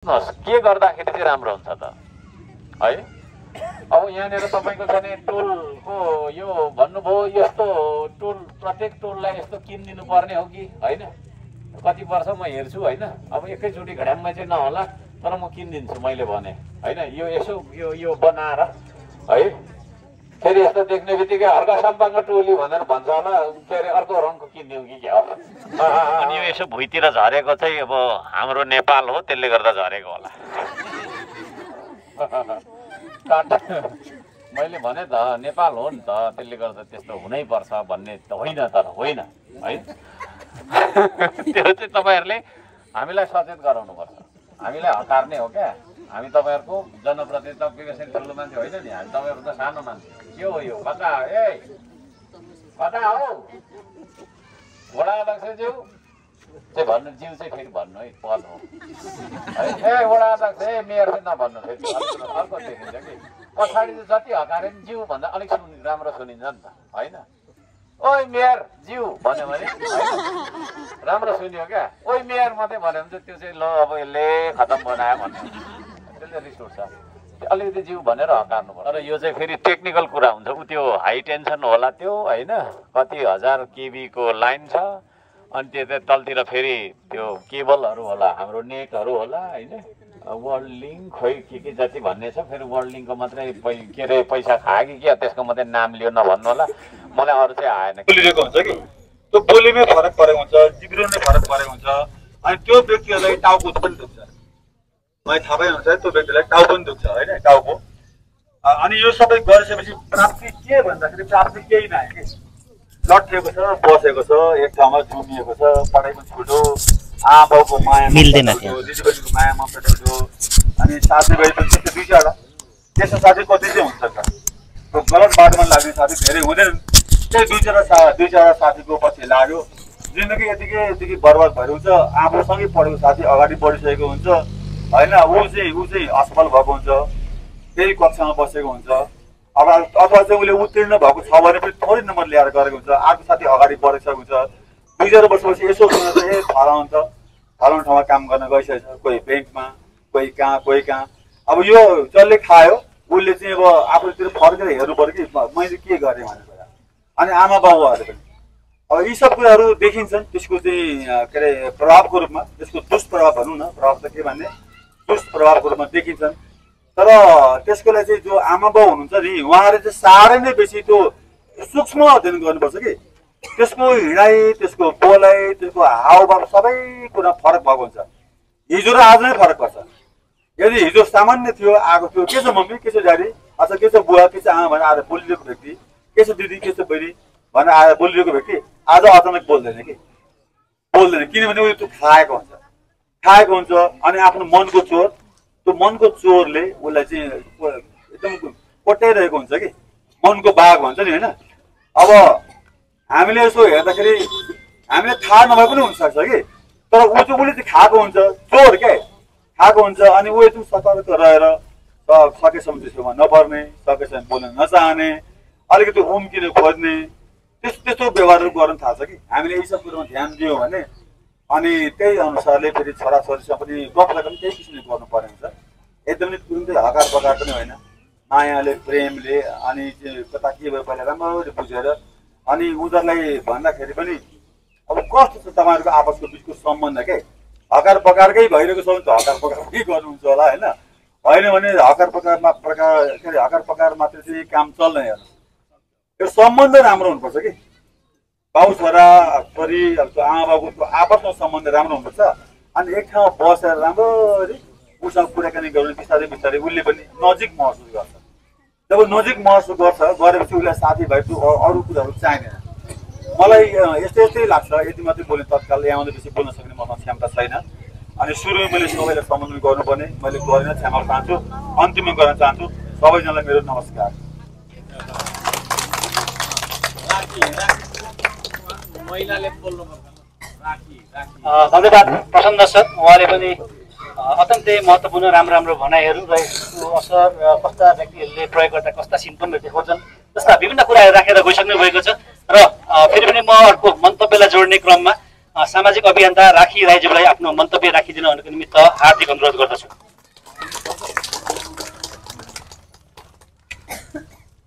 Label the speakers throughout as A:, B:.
A: के गर्दाखेरि चाहिँ राम्रो हुन्छ त है? अब यहाँनिर तपाईँको चाहिँ टोलको यो भन्नुभयो यस्तो टोल प्रत्येक टोललाई यस्तो किनिदिनु पर्ने हो कि होइन? कति वर्ष म हेर्छु होइन, अब एकैचोटि घड्याङमा चाहिँ नहोला तर म किनिदिन्छु मैले भने होइन। यो यसो यो बनाएर है फेरि यस्तो देख्ने बित्तिकै हर्का साम्पाङ टोली भनेर भन्छ होला, के अरे अर्को रङको किनिदिउँ कि क्या हो? अनि यो यसो भुइँतिर झरेको चाहिँ अब हाम्रो नेपाल हो, त्यसले गर्दा झरेको होला। मैले भने त नेपाल हो नि त, त्यसले गर्दा त्यस्तो हुनै पर्छ भन्ने त होइन, तर होइन है। त्यो चाहिँ तपाईँहरूले हामीलाई सचेत गराउनुपर्छ, हामीलाई हतार्ने हो क्या। हामी तपाईँहरूको जनप्रतिनिधि विकसित ठुलो मान्छे होइन नि, हामी तपाईँहरू त सानो मान्छे। के हो यो? कता कता हो वडा अध्यक्षज्यू चाहिँ भन्नु, ज्यू चाहिँ फेरि भन्नु है, पद हो है। ए वडा अध्यक्ष ए मेयर चाहिँ नभन्नु, फेरि अर्को देखिन्छ कि पछाडि चाहिँ जति हकारे पनि ज्यू भन्दा अलिक राम्रो सुनिन्छ नि त होइन? ओइ मेयर ज्यू भन्यो भने राम्रो सुन्यो क्या। ओइ मेयर मात्रै भन्यो भने चाहिँ त्यो चाहिँ ल अब यसले खतम बनायो भन्ने, त्यसले रिस उठ्छ। अलिकति जिउ भनेर हकार्नु पर्छ। तर यो चाहिँ फेरि टेक्निकल कुरा हुन्छ, उ त्यो हाई टेन्सन होला त्यो होइन, कति हजार केबीको लाइन छ, अनि त्यो चाहिँ तलतिर फेरि त्यो केबलहरू होला, हाम्रो नेटहरू होला होइन, वर्ल्ड लिङ्क खोइ के जति भन्ने छ। फेरि वर्ल्ड लिङ्कको मात्रै के अरे पैसा खायो कि क्या, त्यसको मात्रै नाम लियो नभन्नु होला, मलाई अरू चाहिँ आएन।
B: बोलिरहेको हुन्छ कि त्यो बोलीमै फरक परेको हुन्छ, जिब्रोमै फरक परेको हुन्छ, अनि त्यो व्यक्तिहरूलाई टाउको पनि दुख्छ। मलाई थाहा भएन हुन्छ त्यो व्यक्तिलाई टाउ पनि दुख्छ होइन, टाउको। अनि यो सबै गरिसकेपछि प्राप्ति के भन्दाखेरि प्राप्ति केही नआयो कि, लट्ठिएको छ, बसेको छ, एक ठाउँमा झुमिएको छ, पढाइको छुटो, आमाबाउको माया मिल्दैन, दिदीबहिनीको माया ममता छुटो, अनि साथीभाइ पनि त्यस्तो दुई चारवटा त्यस्तो साथी कति चाहिँ हुन्छ त, त्यो गलत बाटोमा लाग्ने साथी धेरै हुँदैन। त्यही दुई चारवटा साथीको पछि लाग्यो, जिन्दगी यतिकै बर्बाद भएर हुन्छ। आफूसँगै पढेको साथी अगाडि बढिसकेको हुन्छ होइन, ऊ चाहिँ असफल भएको हुन्छ, त्यही कक्षामा बसेको हुन्छ, अब अथवा चाहिँ उसले उत्तीर्ण भएको छ भने पनि थोरै नम्बर ल्याएर गरेको हुन्छ, अर्को साथी अगाडि बढिसकेको हुन्छ। 2-4 वर्षपछि यसो सुनेर चाहिँ फलाउनु त फलाउनु ठाउँमा काम गर्न गइसकेको छ, कोही ब्याङ्कमा, कोही कहाँ। अब यो जसले खायो उसले चाहिँ अब आफूतिर फर्केर हेर्नु पर्यो कि मैले के गरेँ भनेर। अनि आमा बाबुहरूले पनि अब यी सब कुराहरू देखिन्छन्, त्यसको चाहिँ के अरे प्रभावको रूपमा, त्यसको दुष्प्रभाव भनौँ न, प्रभाव त के भन्ने, दुष्प्रभावको रूपमा देखिन्छन्। तर त्यसको लागि चाहिँ जो आमा बाउ हुनुहुन्छ नि, उहाँहरूले चाहिँ साह्रै नै बेसी त्यो सूक्ष्म अध्ययन गर्नुपर्छ कि त्यसको हिँडाइ, त्यसको बोलाइ, त्यसको हावभाव सबै कुरा फरक भएको हुन्छ। हिजो र आज नै फरक पर्छ। यदि हिजो सामान्य थियो, आएको थियो, के छ मम्मी, के छ ड्याडी, अथवा के छ बुवा, के छ आमा भनेर आएर बोलिरहेको व्यक्ति, के छ दिदी, के छ बहिनी भनेर आएर बोलिरहेको व्यक्ति आज अचानक बोल्दैन कि, बोल्दैन, किनभने उयो त्यो खाएको हुन्छ। अनि आफ्नो मनको चोर, त्यो मनको चोरले उसलाई चाहिँ एकदम कोट्याइरहेको हुन्छ कि, मनको बाघ भन्छ नि होइन। अब हामीले यसो हेर्दाखेरि हामीले थाहा नभए पनि हुनसक्छ कि, तर उसले चाहिँ खाएको हुन्छ, चोर क्या खाएको हुन्छ। अनि ऊ एकदम सतर्क रहेर सकेसम्म त्यसकोमा नपर्ने, सकेसम्म बोल्न नचाहने, अलिकति उम्किन खोज्ने, त्यस्तो व्यवहारहरू गर्न थाल्छ कि। हामीले यी सब कुरोमा ध्यान दियौँ भने अनि त्यही अनुसारले फेरि छोराछोरीसँग पनि गफलाई पनि त्यही किसिमले गर्नुपर्ने हुन्छ। एकदमै तुरुन्तै हकार पकार पनि होइन, मायाले, प्रेमले, अनि कता के भयो पहिला राम्ररी बुझेर, अनि उनीहरूलाई भन्दाखेरि पनि अब कस्तो छ तपाईँहरूको आपसको बिचको सम्बन्ध के, हकार पकारकै भइरहेको छ भने त हकार पकार के गर्नुहुन्छ होला होइन भने हकार पकार मात्र चाहिँ काम चल्दैन। हेर्नु यो सम्बन्ध राम्रो हुनुपर्छ कि, बाउ छोरा छोरी आमा बाबुको आपसमा सम्बन्ध राम्रो हुनुपर्छ। अनि एक ठाउँमा बसेर राम्ररी उसँग कुराकानी गर्नु, बिस्तारै उसले पनि नजिक महसुस गर्छ। जब नजिक महसुस गरेपछि उसलाई साथीभाइ अरू कुराहरू चाहिँदैन। मलाई यस्तै लाग्छ, यति मात्रै बोल्ने तत्काल यहाँभन्दा बेसी बोल्न सक्ने मसँग क्षमता छैन। अनि सुरुमा मैले सबैलाई सम्बोधन गर्नुपर्ने, मैले गरिनँ, क्षमा चाहन्छु। अन्तिममा गर्न चाहन्छु सबैजनालाई मेरो नमस्कार।
C: धन्यवाद प्रसन्न सर, उहाँले पनि अत्यन्तै महत्त्वपूर्ण राम्रो भनाइहरू र यसको असर कस्ता व्यक्तिहरूले प्रयोग गर्दा कस्ता सिम्पटमहरू देखाउँछन् जस्ता विभिन्न कुराहरू राखेर गइसक्नु भएको छ। र फेरि पनि म अर्को मन्तव्यलाई जोड्ने क्रममा सामाजिक अभियन्ता राखी राईज्यूलाई आफ्नो मन्तव्य राखिदिनु हुनुको निमित्त हार्दिक अनुरोध गर्दछु।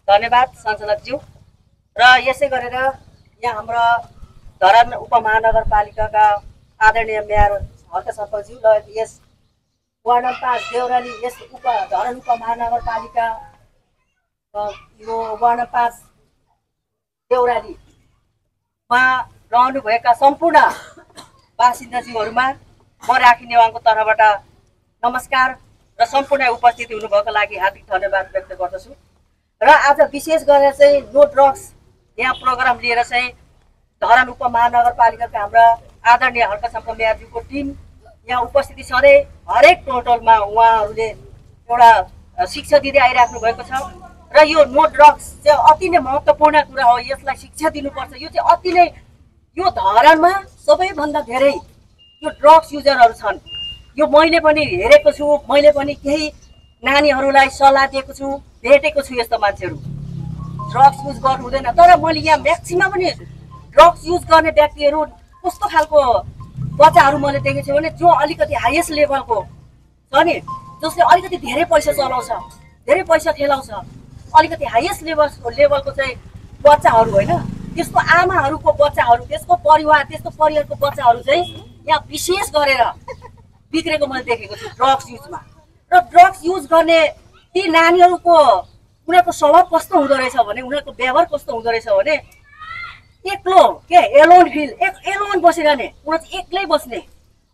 D: धन्यवाद सञ्चालकज्यू। र यसै गरेर यहाँ हाम्रो धरान उपमहानगरपालिकाका आदरणीय मेयर हर्क सर्पज्यू र यस वार्ड नम्बर 5 देउराली यस धरान उपमहानगरपालिका यो वार्ड नम्बर 5 देउरालीमा रहनुभएका सम्पूर्ण बासिन्दाज्यूहरूमा म राखी नेवाङको तर्फबाट नमस्कार र सम्पूर्ण उपस्थित हुनुभएको लागि हार्दिक धन्यवाद व्यक्त गर्दछु। र आज विशेष गरेर चाहिँ नो ड्रग्स यहाँ प्रोग्राम लिएर चाहिँ धरान उपमहानगरपालिकाका हाम्रा आदरणीय हर्क सर्प मेयरज्यूको टिम यहाँ उपस्थिति सधैँ हरेक टोटलमा उहाँहरूले एउटा शिक्षा दिँदै आइराख्नु भएको छ र यो नो ड्रग्स चाहिँ अति नै महत्त्वपूर्ण कुरा हो। यसलाई शिक्षा दिनुपर्छ। यो चाहिँ अति नै यो धरानमा सबैभन्दा धेरै यो ड्रग्स युजरहरू छन्। यो मैले पनि हेरेको छु, मैले पनि केही नानीहरूलाई सल्लाह दिएको छु, भेटेको छु यस्तो मान्छेहरू ड्रग्स युज गर्नु हुँदैन। तर मैले यहाँ म्याक्सिमम पनि ड्रग्स युज गर्ने व्यक्तिहरू कस्तो खालको बच्चाहरू मैले देखेको छु भने जो अलिकति हाइएस्ट लेभलको छ नि, जसले अलिकति धेरै पैसा चलाउँछ, धेरै पैसा खेलाउँछ, अलिकति हाइएस्ट लेभलको चाहिँ बच्चाहरू होइन, त्यस्तो आमाहरूको बच्चाहरू, त्यस्तो परिवारको बच्चाहरू चाहिँ यहाँ विशेष गरेर बिग्रेको मैले देखेको छु ड्रग्स युजमा। र ड्रग्स युज गर्ने ती नानीहरूको उनीहरूको स्वभाव कस्तो हुँदो रहेछ भने, उनीहरूको व्यवहार कस्तो हुँदो रहेछ भने एक्लो एलोन फिल, एलोन बसिरहने, उनीहरू चाहिँ एक्लै बस्ने,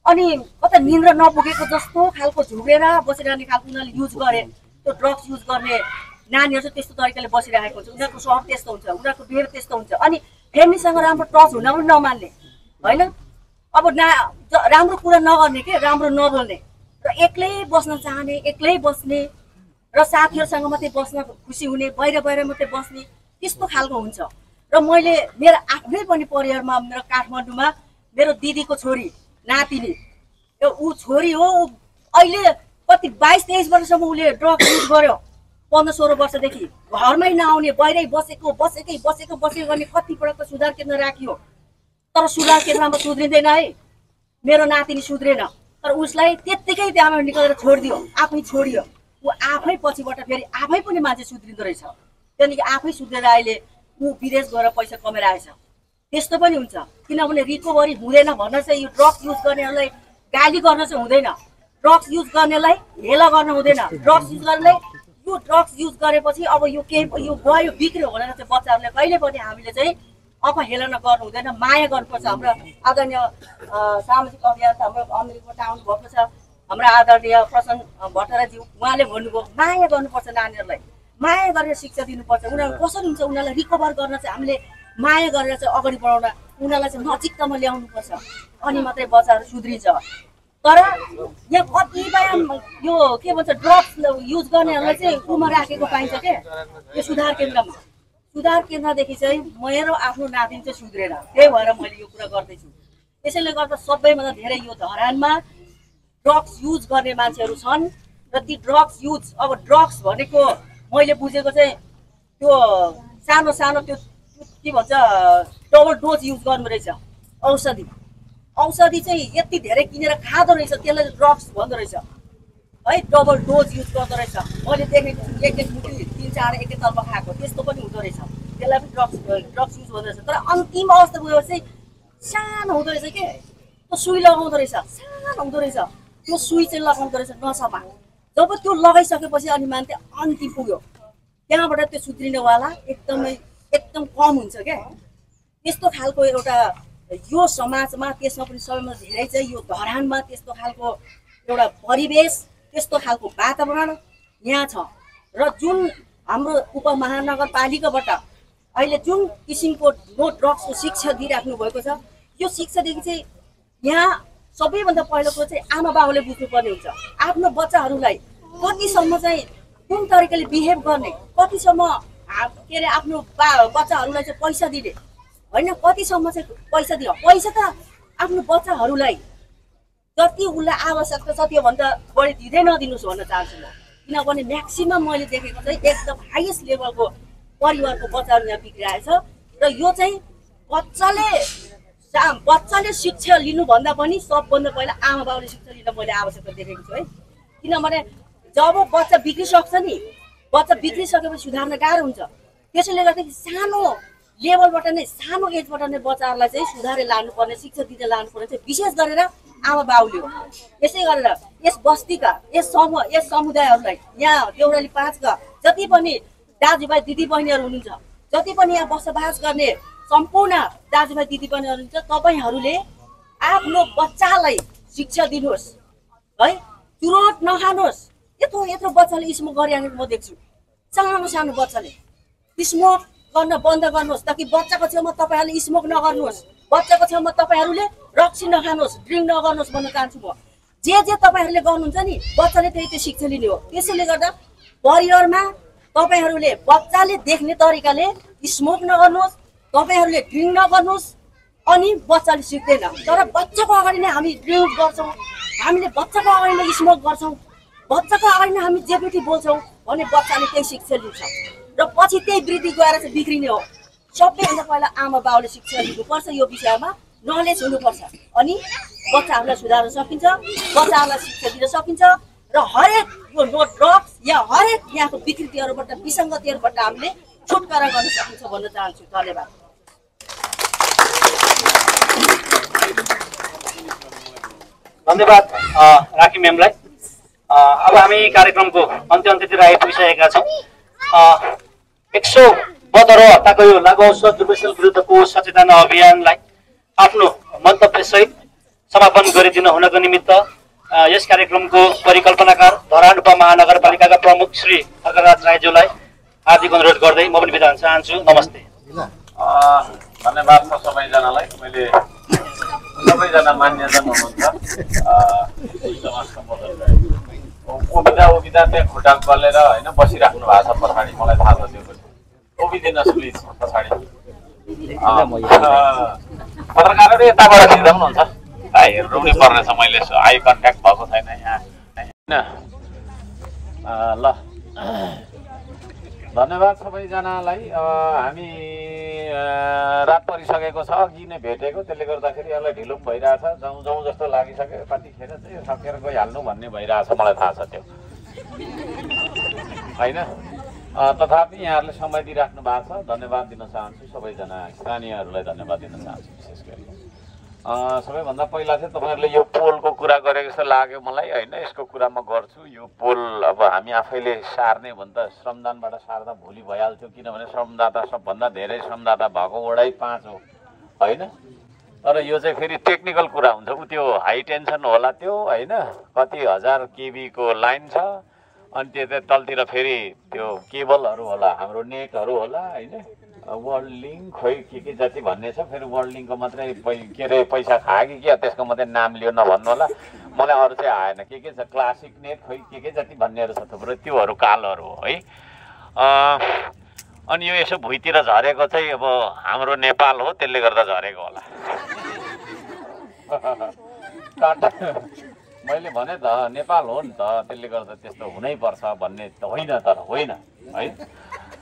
D: अनि कता निन्द्रा नपुगेको जस्तो खालको झुकेर बसिरहने खालको उनीहरूले युज गरे। त्यो ड्रग्स युज गर्ने नानीहरू चाहिँ त्यस्तो तरिकाले बसिरहेको हुन्छ, उनीहरूको स्वभाव त्यस्तो हुन्छ, उनीहरूको बिहेभ त्यस्तो हुन्छ। अनि फ्यामिलीसँग राम्रो टच हुन पनि नमान्ने होइन, अब राम्रो कुरा नगर्ने के, राम्रो नबोल्ने र एक्लै बस्न चाहने, एक्लै बस्ने र साथीहरूसँग मात्रै बस्न खुसी हुने, बाहिर मात्रै बस्ने, त्यस्तो खालको हुन्छ। र मैले मेरो आफ्नै पनि परिवारमा मेरो काठमाडौँमा मेरो दिदीको छोरी नातिनी, ऊ छोरी हो, अहिले कति 22-23 वर्षसम्म उसले ड्रग्स युज गर्यो। 15-16 वर्षदेखि घरमै नआउने, बाहिरै बसेको गर्ने, कतिपटक त सुधार केन्द्र राखियो तर सुधार केन्द्रमा सुध्रिँदैन है। मेरो नातिनी सुध्रेन तर उसलाई त्यत्तिकै त्यहाँबाट निकालेर छोडिदियो, आफै छोडियो। ऊ आफै पछिबाट फेरि आफै पनि मान्छे सुध्रिँदो रहेछ, त्यहाँदेखि आफै सुध्रेर अहिले ऊ विदेश गएर पैसा कमाएर आएछ। त्यस्तो पनि हुन्छ, किनभने रिकभरी हुँदैन भन्न चाहिँ यो ड्रग्स युज गर्नेहरूलाई गाली गर्न चाहिँ हुँदैन, ड्रग्स युज गर्नेलाई हेला गर्न हुँदैन। ड्रग्स युज गर्नेलाई यो ड्रग्स युज गरेपछि अब यो गयो बिग्रियो भनेर चाहिँ बच्चाहरूले कहिले पनि हामीले चाहिँ अपहेलना गर्नु हुँदैन, माया गर्नुपर्छ। हाम्रो आदरणीय सामाजिक अभियन्ता हाम्रो अमेरिकाबाट आउनुभएको छ हाम्रो आदरणीय प्रसन्न भट्टराज्यू, उहाँले भन्नुभयो माया गर्नुपर्छ, नानीहरूलाई माया गरेर शिक्षा दिनुपर्छ। उनीहरू कसरी हुन्छ उनीहरूलाई रिकभर गर्न चाहिँ हामीले माया गरेर चाहिँ अगाडि बढाउन, उनीहरूलाई चाहिँ नजिकतामा ल्याउनुपर्छ, अनि मात्रै बच्चाहरू सुध्रिन्छ। तर यहाँ कतिपय यो के भन्छ ड्रग्स युज गर्नेहरूलाई चाहिँ उमा राखेको पाइन्छ के यो सुधार केन्द्रमा। सुधार केन्द्रदेखि चाहिँ मेरो आफ्नो नातिनी चाहिँ सुध्रेन, त्यही भएर मैले यो कुरा गर्दैछु। त्यसैले गर्दा सबैभन्दा धेरै यो धरानमा ड्रग्स युज गर्ने मान्छेहरू छन् र ती ड्रग्स युज, अब ड्रग्स भनेको मैले बुझेको चाहिँ त्यो सानो सानो त्यो के भन्छ डबल डोज युज गर्नु रहेछ। औषधि चाहिँ यति धेरै किनेर खाँदो रहेछ, त्यसलाई ड्रग्स भन्दो रहेछ है, डबल डोज युज गर्दो रहेछ। मैले देखेको छु एक मुठी 3-4 एकैतर्फ खाएको, त्यस्तो पनि हुँदो रहेछ, त्यसलाई पनि ड्रग्स युज गर्दो रहेछ। तर अन्तिम अवस्था गयो चाहिँ सानो हुँदो रहेछ के, त्यो सुई लगाउँदो रहेछ, सानो हुँदो रहेछ, त्यो सुई चाहिँ लगाउँदो रहेछ नसामा। जब त्यो लगाइसकेपछि अनि मान्छे अन्तिम पुग्यो, त्यहाँबाट त्यो सुध्रिनेवाला एकदम कम हुन्छ क्या। त्यस्तो खालको एउटा यो समाजमा, त्यसमा पनि सबैभन्दा धेरै चाहिँ यो धरानमा त्यस्तो खालको एउटा परिवेश, त्यस्तो खालको वातावरण यहाँ छ। र जुन हाम्रो उपमहानगरपालिकाबाट अहिले जुन किसिमको नो ड्रग्सको शिक्षा दिइराख्नु भएको छ, यो शिक्षादेखि चाहिँ यहाँ सबैभन्दा पहिलो कुरो चाहिँ आमा बाबुले बुझ्नुपर्ने हुन्छ आफ्नो बच्चाहरूलाई कतिसम्म चाहिँ कुन तरिकाले बिहेभ गर्ने, कतिसम्म के अरे आफ्नो बच्चाहरूलाई चाहिँ पैसा दिने होइन, कतिसम्म चाहिँ पैसा दियो। पैसा त आफ्नो बच्चाहरूलाई जति उसलाई आवश्यकता छ त्योभन्दा बढी दिँदै नदिनुहोस् भन्न चाहन्छु म। किनभने म्याक्सिमम मैले देखेको चाहिँ एकदम हाइएस्ट लेभलको परिवारको बच्चाहरू यहाँ बिग्रिरहेछ। र यो चाहिँ बच्चाले बच्चाले शिक्षा लिनुभन्दा पनि सबभन्दा पहिला आमा बाउले शिक्षा लिन मैले आवश्यकता देखेको छु है। किनभने जब बच्चा बिग्रिसक्छ नि, बच्चा बिग्रिसकेपछि सुधार्न गाह्रो हुन्छ। त्यसैले गर्दाखेरि सानो लेभलबाट नै, सानो एजबाट नै बच्चाहरूलाई चाहिँ सुधारेर लानुपर्ने, शिक्षा दिँदै लानुपर्ने चाहिँ विशेष गरेर आमा बाउले हो। यसै गरेर यस बस्तीका, यस समूह, यस समुदायहरूलाई, यहाँ देउराली 5 का जति पनि दाजुभाइ दिदीबहिनीहरू हुनुहुन्छ, जति पनि यहाँ बसोबास गर्ने सम्पूर्ण दाजुभाइ दिदीबहिनीहरू हुनुहुन्छ, तपाईँहरूले आफ्नो बच्चालाई शिक्षा दिनुहोस् है। चुरोट नखानुहोस्। यत्रो यत्रो बच्चाले स्मोक गरिरहेको म देख्छु। सानो सानो बच्चाले स्मोक गर्न बन्द गर्नुहोस्, ताकि बच्चाको छेउमा तपाईँहरूले स्मोक नगर्नुहोस्, बच्चाको छेउमा तपाईँहरूले रक्सी नखानुहोस्, ड्रिङ्क नगर्नुहोस् भन्न चाहन्छु म। जे तपाईँहरूले गर्नुहुन्छ नि, बच्चाले त्यही शिक्षा लिने हो। त्यसैले गर्दा परिवारमा तपाईँहरूले बच्चाले देख्ने तरिकाले स्मोक नगर्नुहोस्, तपाईँहरूले ड्रिङ्क नगर्नुहोस्, अनि बच्चाले सिक्दैन। तर बच्चाको अगाडि नै हामी ड्रिङ्क गर्छौँ, हामीले बच्चाको अगाडि नै स्मोक गर्छौँ, बच्चाको अगाडि नै हामी जेबिटी बोल्छौँ भने बच्चाले त्यही शिक्षा लिन्छ र पछि त्यही वृद्धि गएर चाहिँ बिग्रिने हो। सबैभन्दा पहिला आमा बाउले शिक्षा लिनुपर्छ, यो विषयमा नलेज हुनुपर्छ, अनि बच्चाहरूलाई सुधार्न सकिन्छ, बच्चाहरूलाई शिक्षा दिन सकिन्छ र हरेक यो ड्रग्स या हरेक यहाँको विकृतिहरूबाट, विसङ्गतिहरूबाट हामीले छुटकारा गर्न सकिन्छ भन्न चाहन्छु। धन्यवाद।
C: धन्यवाद राखी म्यामलाई। अब हामी कार्यक्रमको अन्त्यतिर आइपुगिसकेका छौँ। 172 हप्ताको यो लागु औषध दुर्व्यसन विरुद्धको सचेतना अभियानलाई आफ्नो मन्तव्यसहित समापन गरिदिन हुनको निमित्त यस कार्यक्रमको परिकल्पनाकार धरान उपमहानगरपालिकाका प्रमुख श्री अग्रराज राईज्यूलाई हार्दिक अनुरोध गर्दै म पनि बिदा हुन चाहन्छु। नमस्ते।
A: धन्यवाद छ सबैजनालाई। मैले सबैजना मान्यजन हुनुहुन्छ, उभिँदा त्यहाँ खुट्टा गलेर होइन बसिराख्नु भएको छ पछाडि, मलाई थाहा छ त्यो पनि। उभिँदैन प्लिज पछाडि। पत्रकारहरू यताबाट खिच्दा पनि हुन्छ, हेर्नु पनि पर्नेछ। मैले आई कन्ट्याक्ट भएको छैन यहाँ होइन। ल धन्यवाद सबैजनालाई। हामी रात परिसकेको छ, अघि नै भेटेको, त्यसले गर्दाखेरि यसलाई ढिलो पनि भइरहेछ। जाउँ जाउँ जस्तो लागिसक्यो, कतिखेर चाहिँ यो सकेर गइहाल्नु भन्ने भइरहेछ, मलाई थाहा छ त्यो होइन। तथापि यहाँहरूले समय दिइराख्नु भएको छ, धन्यवाद दिन चाहन्छु। सबैजना स्थानीयहरूलाई धन्यवाद दिन चाहन्छु विशेष गरी। सबैभन्दा पहिला चाहिँ तपाईँहरूले यो पोलको कुरा गरेको जस्तो लाग्यो मलाई होइन। यसको कुरा म गर्छु। यो पोल अब हामी आफैले सार्ने भन्दा श्रमदानबाट सार्दा भोलि भइहाल्थ्यो, किनभने श्रमदाता सबभन्दा धेरै श्रमदाता भएको वडै 5 हो होइन। तर यो चाहिँ फेरि टेक्निकल कुरा हुन्छ, उ त्यो हाई टेन्सन होला त्यो होइन, कति हजार केबीको लाइन छ, अनि त्यो तलतिर फेरि त्यो केबलहरू होला, हाम्रो नेटहरू होला होइन, वर्ल्ड लिङ्क खोइ के जति भन्ने छ। फेरि वर्ल्ड लिङ्कको मात्रै के अरे पैसा खायो कि के, त्यसको मात्रै नाम लियो नभन्नु होला, मलाई अरू चाहिँ आएन। के छ क्लासिक नेट खोइ के जति भन्नेहरू छ थुप्रो, त्योहरू कालहरू हो है। अनि यो यसो भुइँतिर झरेको चाहिँ अब हाम्रो नेपाल हो, त्यसले गर्दा झरेको होला। मैले भने त नेपाल हो नि त, त्यसले गर्दा त्यस्तो हुनैपर्छ भन्ने त होइन, तर होइन है।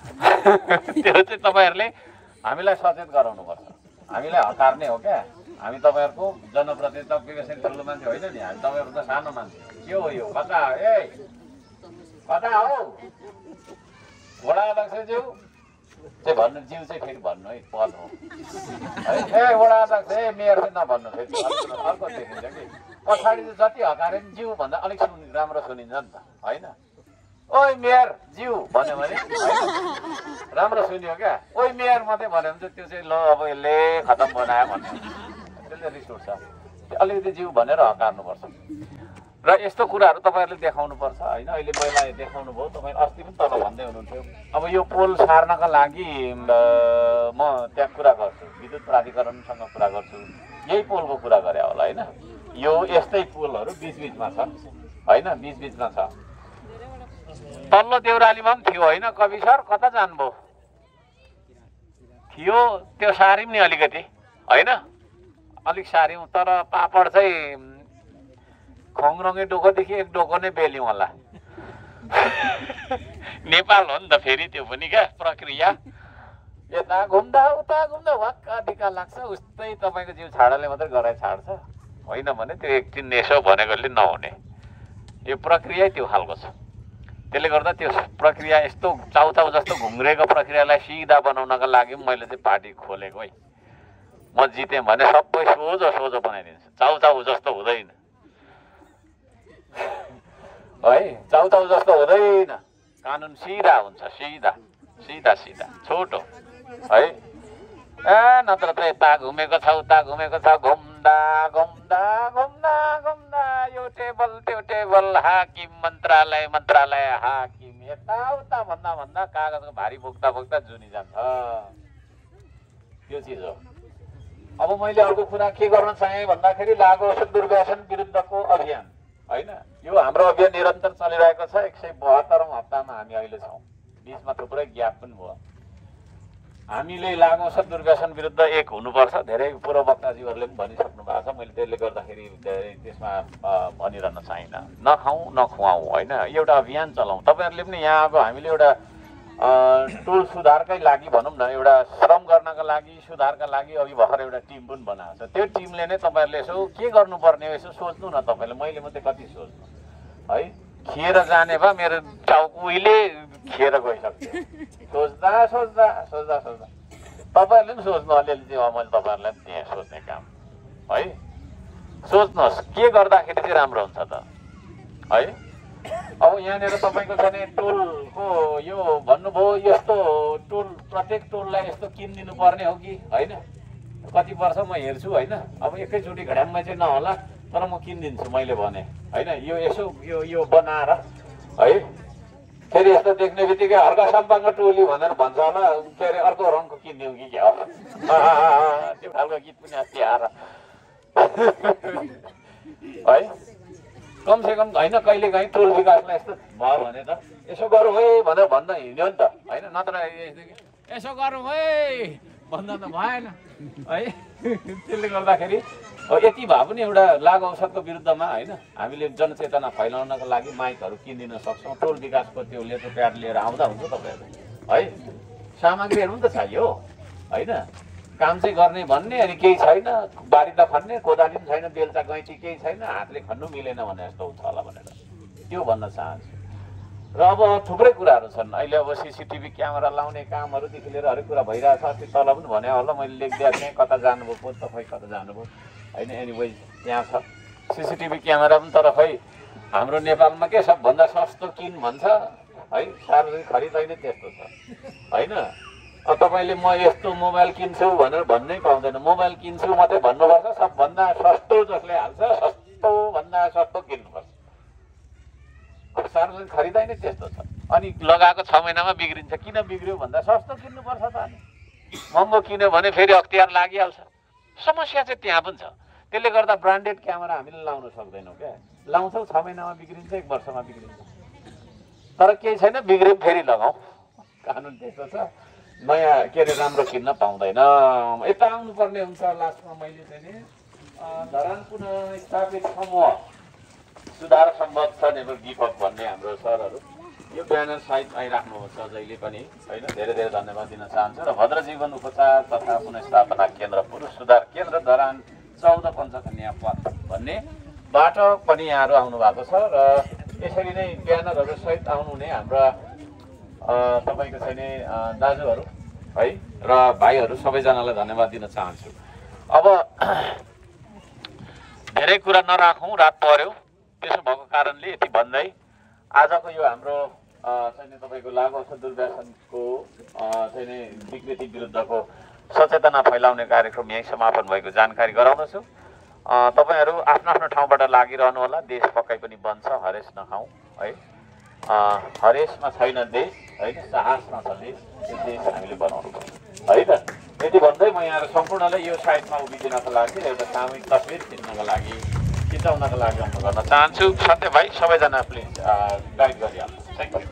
A: त्यो चाहिँ तपाईँहरूले हामीलाई सचेत गराउनुपर्छ, हामीलाई हतार्ने हो क्या। हामी तपाईँहरूको जनप्रतिनिधि विकसित ठुलो मान्छे होइन नि, हामी तपाईँहरू त सानो मान्छे। के हो यो, कता ए कता हो वडा अध्यक्षज्यू चाहिँ भन्नु, ज्यू चाहिँ फेरि भन्नु है, पद हो है। ए वडा अध्यक्ष ए मेयर चाहिँ नभन्नु, फेरि अर्को देखिन्छ कि पछाडि चाहिँ जति हकारे पनि ज्यू भन्दा अलिक राम्रो सुनिन्छ नि त होइन। ओइ मेयर ज्यू भन्यो भने राम्रो सुन्यो क्या। ओइ मेयर मात्रै भन्यो भने चाहिँ त्यो चाहिँ ल अब यसले खतम बनायो भन्ने, त्यसले रिस उठ्छ। अलिकति ज्यू भनेर हकार्नुपर्छ र यस्तो कुराहरू तपाईँहरूले देखाउनुपर्छ होइन। अहिले मैले देखाउनु भयो, तपाईँ अस्ति पनि तल भन्दै हुनुहुन्थ्यो। अब यो पोल सार्नका लागि म त्यहाँ कुरा गर्छु, विद्युत प्राधिकरणसँग कुरा गर्छु, यही पोलको कुरा गरे होला होइन। यो यस्तै पोलहरू बिचबिचमा छ होइन, बिचबिचमा छ। तल्लो देउरालीमा पनि थियो होइन, कवि सर कता जानुभयो थियो, त्यो सार्यौँ नि अलिकति होइन, अलिक सार्यौँ। तर पापड चाहिँ खङरङ्गे डोकोदेखि एक डोको नै बेल्यौँ होला। नेपाल हो नि त फेरि त्यो पनि क्या प्रक्रिया यता घुम्दा उता घुम्दा वाक्क ढिक्का लाग्छ उस्तै तपाईँको जिउ छाडाले मात्रै गराइ छाड्छ होइन भने त्यो एकदिन यसो भनेकोले नहुने यो प्रक्रिया त्यो खालको छ त्यसले गर्दा त्यो प्रक्रिया यस्तो चाउचाउ जस्तो घुम्रेको प्रक्रियालाई सिधा बनाउनका लागि मैले चाहिँ पार्टी खोलेको है म जितेँ भने सबै सोझो सोझो बनाइदिन्छु चाउचाउ जस्तो हुँदैन है चाउचाउ जस्तो हुँदैन कानुन सिधा हुन्छ सिधा सिधा सिधा छोटो है नत्र त यता घुमेको छ उता घुमेको छ घुम्दा घुम्दा घुम्दा घुम्दा यो टेबल त्यो टेबल हाकिम मन्त्रालय मन्त्रालय हाकिम यताउता भन्दा भन्दा कागजको भारी बोक्दा बोक्दा जुनी जान्छ त्यो चिज हो अब मैले अर्को कुरा के गर्न चाहेँ भन्दाखेरि लागु औषध दुर्व्यसन विरुद्धको अभियान होइन यो हाम्रो अभियान निरन्तर चलिरहेको छ 172औं हप्तामा हामी अहिले छौँ बिचमा थुप्रै ग्याप पनि भयो हामीले लागु औषध दुर्व्यसन विरुद्ध एक हुनुपर्छ धेरै पूर्व वक्ताजीहरूले पनि भनिसक्नु भएको छ मैले त्यसले गर्दाखेरि धेरै त्यसमा भनिरहन चाहिनँ नखाउँ नखुवाउँ होइन एउटा अभियान चलाउँ तपाईँहरूले पनि यहाँ अब हामीले एउटा टोल सुधारकै लागि भनौँ न एउटा श्रम गर्नका लागि सुधारका लागि अघि भर्खर एउटा टिम पनि बनाएको छ त्यो टिमले नै तपाईँहरूले यसो के गर्नुपर्ने हो यसो सोच्नु न तपाईँले मैले मात्रै कति सोच्नु है खिएर जाने भए मेरो टाउको उहिले खिएर गइसक्थ्यो सोच्दा सोच्दा सोच्दा सोच्दा तपाईँहरूले पनि सोच्नु अलिअलि चाहिँ मैले तपाईँहरूलाई पनि त्यहाँ सोच्ने काम है सोच्नुहोस् के गर्दाखेरि चाहिँ राम्रो हुन्छ त है अब यहाँनिर तपाईँको चाहिँ टोलको यो भन्नुभयो यस्तो टोल प्रत्येक टोललाई यस्तो किनिदिनु पर्ने हो कि होइन कति वर्ष म हेर्छु होइन अब एकैचोटि घड्याङमा चाहिँ नहोला तर म किनिदिन्छु मैले भने होइन यो यसो यो बनाएर है फेरि यस्तो देख्ने बित्तिकै हर्का सम्पाङ्ग टोली भनेर भन्छ होला के अरे अर्को रङको किनिदिउँ कि क्या त्यो खालको गीत पनि अस्ति आएर है कमसेकम होइन कहिले काहीँ टोल विकासलाई यस्तो भयो भने त यसो गरौँ है भनेर भन्न हिँड्यो नि त होइन नत्र यसो गरौँ है भन्दा त भएन है त्यसले गर्दाखेरि यति भए पनि एउटा लागु औषधको विरुद्धमा होइन हामीले जनचेतना फैलाउनको लागि माइकहरू किनिदिन सक्छौँ टोल विकासको त्यो लेटर प्याड लिएर आउँदा हुन्छ तपाईँहरू है सामग्रीहरू पनि त चाहियो होइन काम चाहिँ गर्ने भन्ने अनि केही छैन बारी त खन्ने कोदाली पनि छैन बेलचा गैँती केही छैन हातले खन्नु मिलेन भने जस्तो हुन्छ होला भनेर त्यो भन्न चाहन्छु र अब थुप्रै कुराहरू छन् अहिले अब सिसिटिभी क्यामेरा लाउने कामहरूदेखि लिएर हरेक कुरा भइरहेछ अस्ति तल पनि भने होला मैले लेखिदिएको थिएँ कता जानुभयो पो तपाईँ कता जानुभयो होइन एनिवेज त्यहाँ छ सिसिटिभी क्यामेरा पनि तर खै हाम्रो नेपालमा के सबभन्दा सस्तो किन भन्छ है सार्वजनिक खरिद अहिले त्यस्तो छ होइन तपाईँले म यस्तो मोबाइल किन्छु भनेर भन्नै पाउँदैन मोबाइल किन्छु मात्रै भन्नुपर्छ सबभन्दा सस्तो जसले हाल्छ सस्तोभन्दा सस्तो किन्नुपर्छ सार्वजनिक खरिदाइ नै त्यस्तो छ अनि लगाएको 6 महिनामा बिग्रिन्छ किन बिग्रियो भन्दा सस्तो किन्नुपर्छ त अनि महँगो किन्यो भने फेरि अख्तियार लागिहाल्छ समस्या चाहिँ त्यहाँ पनि छ त्यसले गर्दा ब्रान्डेड क्यामेरा हामीले लाउन सक्दैनौँ क्या लाउँछौँ 6 महिनामा बिग्रिन्छ 1 वर्षमा बिग्रिन्छ तर केही छैन बिग्रियो फेरि लगाउँ कानुन त्यस्तो छ नयाँ के अरे राम्रो किन्न पाउँदैन यता आउनुपर्ने हुन्छ लास्टमा मैले चाहिँ नि धरान पुनः स्थापित समूह सुधार संरक्षण एवं दीपक भन्ने हाम्रो सरहरू यो ब्यानर साइड आइराख्नुहुन्छ जहिले पनि होइन धेरै धेरै धन्यवाद दिन चाहन्छु र भद्र जीवन उपचार तथा पुनर्स्थापना केन्द्र पुरुष सुधार केन्द्र धरान 14 पञ्चकन्या पथ भन्नेबाट पनि यहाँहरू आउनु भएको छ र यसरी नै ब्यानरहरू सहित आउनुहुने हाम्रा तपाईँको चाहिँ नि दाजुहरू है र भाइहरू सबैजनालाई धन्यवाद दिन चाहन्छु अब धेरै कुरा नराखौँ रात पर्यो त्यसो भएको कारणले यति भन्दै आजको यो हाम्रो चाहिँ तपाईँको लागु औषध दुर्व्यसनको चाहिँ नि विकृति विरुद्धको सचेतना फैलाउने कार्यक्रम यहीँ समापन भएको जानकारी गराउँदछु तपाईँहरू आफ्नो आफ्नो ठाउँबाट लागिरहनु होला देश पक्कै पनि बन्छ हरेस नखाउँ है हरेसमा छैन देश होइन साहसमा छ देश त्यो देश हामीले बनाउनु पर्छ है त यति भन्दै म यहाँ सम्पूर्णलाई यो साइडमा उभिदिनको लागि एउटा सामूहिक तस्बिर खिच्नको लागि खिचाउनको लागि अनुरोध गर्न चाहन्छु सत्य भाइ सबैजना प्लिज गाइड गरिहाल्नु थ्याङ्क यू